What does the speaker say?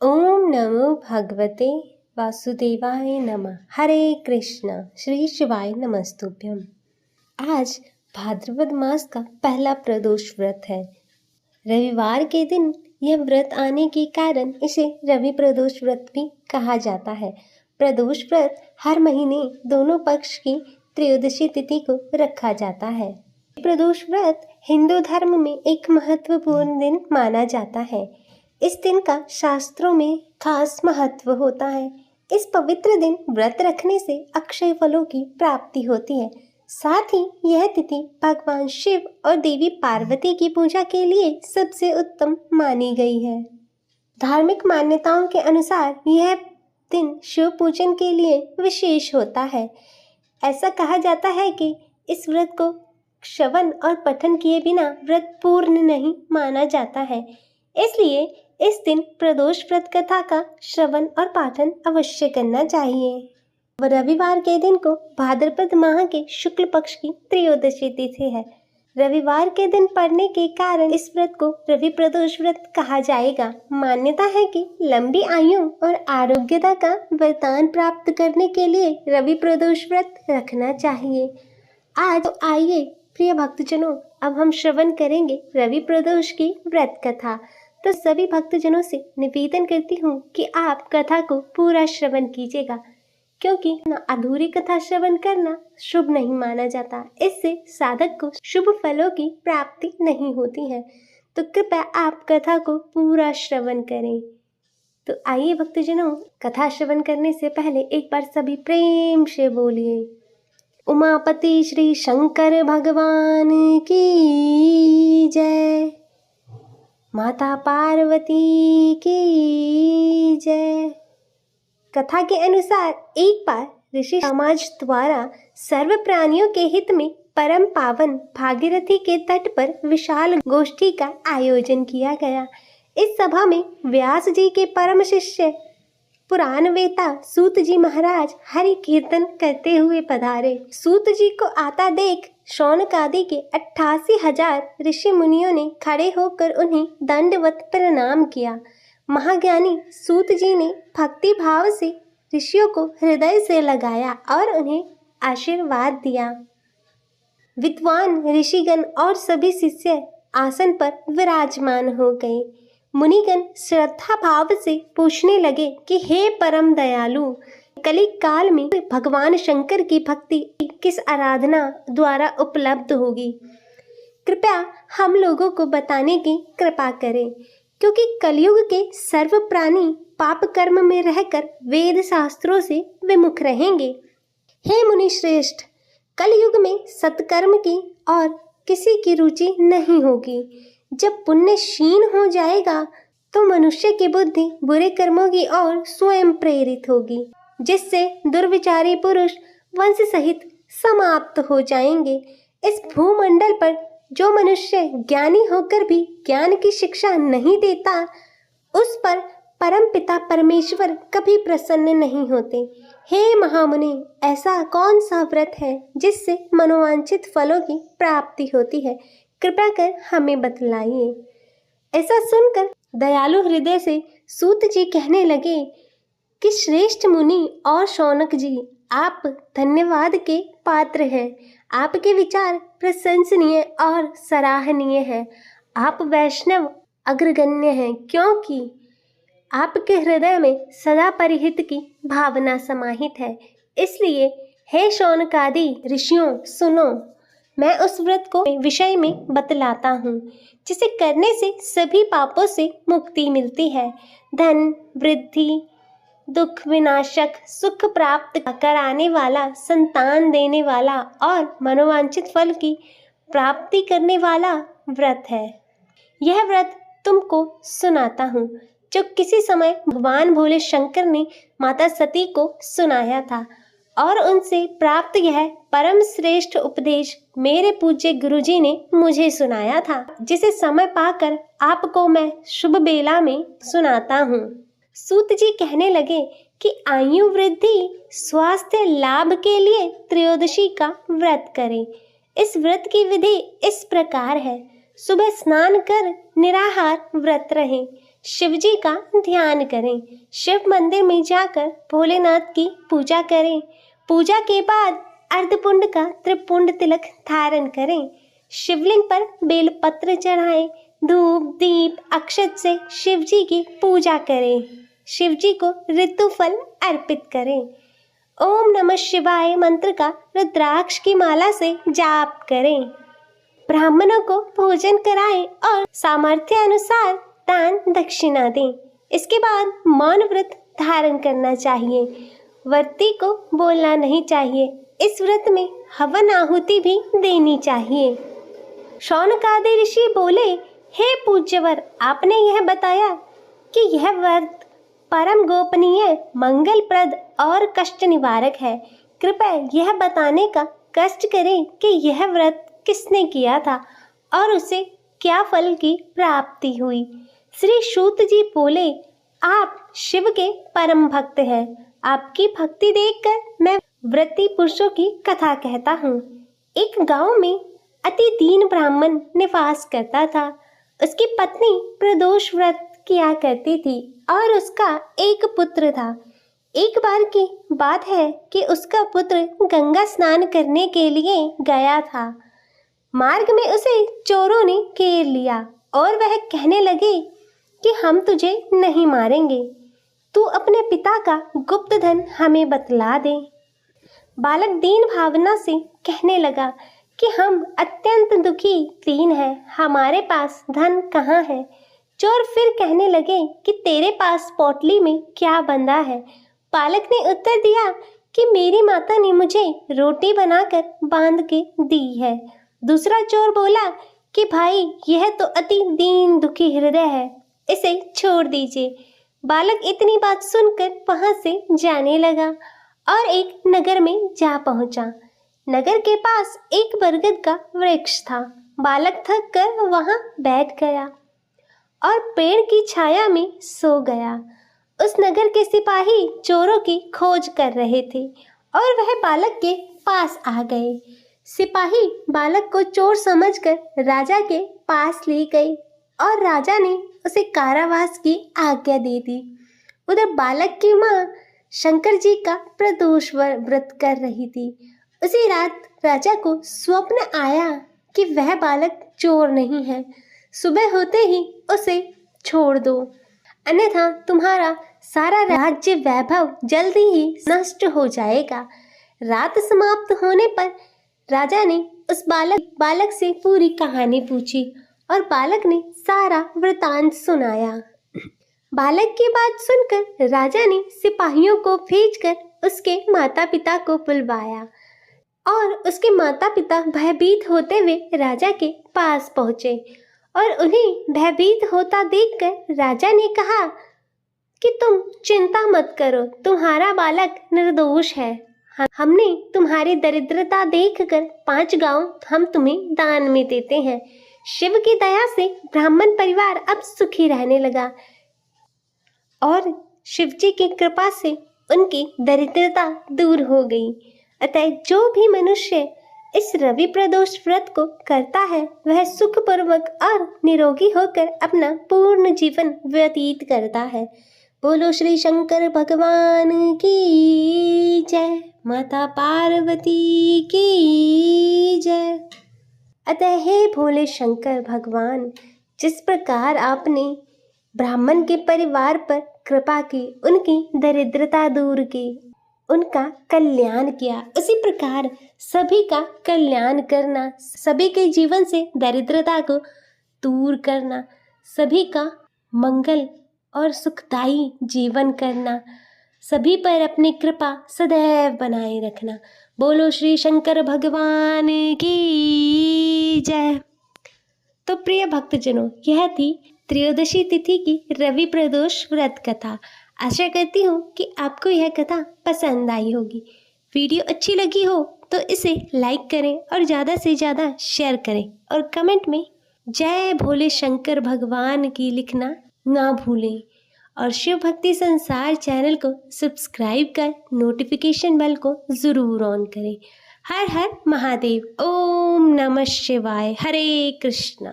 ओम नमो भगवते वासुदेवाय नमः। हरे कृष्ण। श्री शिवाय नमस्तुभ्यम। आज भाद्रपद मास का पहला प्रदोष व्रत है। रविवार के दिन यह व्रत आने के कारण इसे रवि प्रदोष व्रत भी कहा जाता है। प्रदोष व्रत हर महीने दोनों पक्ष की त्रयोदशी तिथि को रखा जाता है। प्रदोष व्रत हिंदू धर्म में एक महत्वपूर्ण दिन माना जाता है। इस दिन का शास्त्रों में खास महत्व होता है। इस पवित्र दिन व्रत रखने से अक्षय फलों की प्राप्ति होती है। साथ ही यह तिथि भगवान शिव और देवी पार्वती की पूजा के लिए सबसे उत्तम मानी गई है। धार्मिक मान्यताओं के अनुसार यह दिन शिव पूजन के लिए विशेष होता है। ऐसा कहा जाता है कि इस व्रत को श्रवण और पठन किए बिना व्रत पूर्ण नहीं माना जाता है। इसलिए इस दिन प्रदोष व्रत कथा का श्रवण और पाठन अवश्य करना चाहिए। रविवार के दिन को भाद्रपद माह के शुक्ल पक्ष की त्रयोदशी तिथि है। रविवार के दिन पड़ने के कारण इस व्रत को रवि प्रदोष व्रत कहा जाएगा। मान्यता है कि लंबी आयु और आरोग्यता का वरदान प्राप्त करने के लिए रवि प्रदोष व्रत रखना चाहिए। आज तो आइए प्रिय भक्तजनों, अब हम श्रवण करेंगे रवि प्रदोष की व्रत कथा। तो सभी भक्तजनों से निवेदन करती हूँ कि आप कथा को पूरा श्रवण कीजिएगा, क्योंकि अधूरी कथा श्रवण करना शुभ नहीं माना जाता। इससे साधक को शुभ फलों की प्राप्ति नहीं होती है। तो कृपया आप कथा को पूरा श्रवण करें। तो आइए भक्तजनों, कथा श्रवण करने से पहले एक बार सभी प्रेम से बोलिए उमापति श्री शंकर भगवान की जय, माता पार्वती की जय। कथा के अनुसार एक बार ऋषि समाज द्वारा सर्व प्राणियों के हित में परम पावन भागीरथी के तट पर विशाल गोष्ठी का आयोजन किया गया। इस सभा में व्यास जी के परम शिष्य पुराण वेता सूत जी महाराज हरि कीर्तन करते हुए पधारे। सूत जी को आता देख शौनक आदि के 88,000 ऋषि मुनियों ने खड़े होकर उन्हें दंडवत प्रणाम किया। महाज्ञानी सूत जी ने भक्ति भाव से ऋषियों को हृदय से लगाया और उन्हें आशीर्वाद दिया। विद्वान ऋषिगण और सभी शिष्य आसन पर विराजमान हो गए। मुनिगण श्रद्धा भाव से पूछने लगे कि हे परम दयालु, कलिक काल में भगवान शंकर की भक्ति किस आराधना द्वारा उपलब्ध होगी? कृपया हम लोगों को बताने की कृपा करें, क्योंकि कलयुग के सर्व प्राणी पाप कर्म में रहकर वेद शास्त्रों से विमुख रहेंगे। हे मुनि श्रेष्ठ, कलयुग में सत्कर्म की और किसी की रुचि नहीं होगी। जब पुण्य क्षीण हो जाएगा तो मनुष्य की बुद्धि बुरे कर्मों की ओर स्वयं प्रेरित होगी, जिससे दुर्विचारी पुरुष वंश सहित समाप्त हो जाएंगे। इस भूमंडल पर जो मनुष्य ज्ञानी होकर भी ज्ञान की शिक्षा नहीं देता, उस पर परम पिता परमेश्वर कभी प्रसन्न नहीं होते। हे महामुनि, ऐसा कौन सा व्रत है जिससे मनोवांछित फलों की प्राप्ति होती है? कृपया कर हमें बतलाइए। ऐसा सुनकर दयालु हृदय से सूत जी कहने लगे कि श्रेष्ठ मुनि और शौनक जी, आप धन्यवाद के पात्र हैं। आपके विचार प्रशंसनीय और सराहनीय हैं। आप वैष्णव अग्रगण्य हैं, क्योंकि आपके हृदय में सदा परिहित की भावना समाहित है। इसलिए हे शौनकादि ऋषियों, सुनो, मैं उस व्रत को विषय में बतलाता हूँ, जिसे करने से सभी पापों से मुक्ति मिलती है। धन वृद्धि, दुख विनाशक, सुख प्राप्त कराने वाला, संतान देने वाला और मनोवांछित फल की प्राप्ति करने वाला व्रत है। यह व्रत तुमको सुनाता हूँ, जो किसी समय भगवान भोले शंकर ने माता सती को सुनाया था, और उनसे प्राप्त यह परम श्रेष्ठ उपदेश मेरे पूज्य गुरुजी ने मुझे सुनाया था, जिसे समय पाकर आपको मैं शुभ बेला में सुनाता हूँ। सूत जी कहने लगे कि आयु वृद्धि, स्वास्थ्य लाभ के लिए त्रयोदशी का व्रत करें। इस व्रत की विधि इस प्रकार है। सुबह स्नान कर निराहार व्रत रहें। शिवजी का ध्यान करें। शिव मंदिर में जाकर भोलेनाथ की पूजा करें। पूजा के बाद अर्धपुंड का त्रिपुंड तिलक धारण करें। शिवलिंग पर बेलपत्र चढ़ाएं। धूप दीप अक्षत से शिवजी की पूजा करें। शिवजी को ऋतु फल अर्पित करें। ओम नमः शिवाय मंत्र का रुद्राक्ष की माला से जाप करें। ब्राह्मणों को भोजन कराएं और सामर्थ्य अनुसार दान दक्षिणा दें। इसके बाद मौन व्रत धारण करना चाहिए। व्रती को बोलना नहीं चाहिए। इस व्रत में हवन आहुति भी देनी चाहिए। शौनकादि ऋषि बोले, हे पूज्यवर, आपने यह बताया कि यह व्रत परम गोपनीय, मंगलप्रद और कष्ट निवारक है। कृपया यह बताने का कष्ट करें कि यह व्रत किसने किया था और उसे क्या फल की प्राप्ति हुई। श्री सूत जी बोले, आप शिव के परम भक्त हैं। आपकी भक्ति देखकर मैं व्रती पुरुषों की कथा कहता हूँ। एक गांव में अति दीन ब्राह्मण निवास करता था। उसकी पत्नी प्रदोष व्रत किया करती थी और उसका एक पुत्र था। एक बार की बात है कि उसका पुत्र गंगा स्नान करने के लिए गया था। मार्ग में उसे चोरों ने घेर लिया और वह कहने लगे कि हम तुझे नहीं मारेंगे, तू अपने पिता का गुप्त धन हमें बतला दे। बालक दीन भावना से कहने लगा कि हम अत्यंत दुखी दीन हैं, हमारे पास धन कहाँ है। चोर फिर कहने लगे कि तेरे पास पोटली में क्या बंधा है। बालक ने उत्तर दिया कि मेरी माता ने मुझे रोटी बनाकर बांध के दी है। दूसरा चोर बोला कि भाई, यह तो अति दीन दुखी हृदय है, इसे छोड़ दीजिए। बालक इतनी बात सुनकर वहां से जाने लगा और एक नगर में जा पहुंचा। नगर के पास एक बरगद का वृक्ष था। बालक थक कर वहां बैठ गया और पेड़ की छाया में सो गया। उस नगर के सिपाही चोरों की खोज कर रहे थे और वह बालक के पास आ गए। सिपाही बालक को चोर समझकर राजा के पास ले गए और राजा ने उसे कारावास की आज्ञा दे दी। उधर बालक की माँ शंकर जी का प्रदोष व्रत कर रही थी। उसी रात राजा को स्वप्न आया कि वह बालक चोर नहीं है। सुबह होते ही उसे छोड़ दो, अन्यथा तुम्हारा सारा राज्य वैभव जल्दी ही नष्ट हो जाएगा। रात समाप्त होने पर राजा ने उस बालक से पूरी कहानी पूछी और बालक ने सारा वृतांत सुनाया। बालक की बात सुनकर राजा ने सिपाहियों को भेजकर उसके माता पिता को बुलवाया और उसके माता पिता भयभीत होते हुए राजा के पास पहुंचे और उन्हें भयभीत होता देखकर राजा ने कहा कि तुम चिंता मत करो, तुम्हारा बालक निर्दोष है। हमने तुम्हारी दरिद्रता देखकर 5 गांव हम तुम्हें दान में देते हैं। शिव की दया से ब्राह्मण परिवार अब सुखी रहने लगा और शिवजी की कृपा से उनकी दरिद्रता दूर हो गई। अतः जो भी मनुष्य इस रवि प्रदोष व्रत को करता है वह सुखपूर्वक और निरोगी होकर अपना पूर्ण जीवन व्यतीत करता है। बोलो श्री शंकर भगवान की जय, माता पार्वती की जय। अतः हे भोले शंकर भगवान, जिस प्रकार आपने ब्राह्मण के परिवार पर कृपा की, उनकी दरिद्रता दूर की, उनका कल्याण किया, उसी प्रकार सभी का कल्याण करना, सभी के जीवन से दरिद्रता को दूर करना, सभी का मंगल और सुखदायी जीवन करना, सभी पर अपनी कृपा सदैव बनाए रखना। बोलो श्री शंकर भगवान की जय। तो प्रिय भक्तजनों, यह थी त्रयोदशी तिथि की रवि प्रदोष व्रत कथा। आशा करती हूँ कि आपको यह कथा पसंद आई होगी। वीडियो अच्छी लगी हो तो इसे लाइक करें और ज़्यादा से ज़्यादा शेयर करें और कमेंट में जय भोले शंकर भगवान की लिखना ना भूलें और शिव भक्ति संसार चैनल को सब्सक्राइब कर नोटिफिकेशन बेल को ज़रूर ऑन करें। हर हर महादेव। ओम नमः शिवाय। हरे कृष्णा।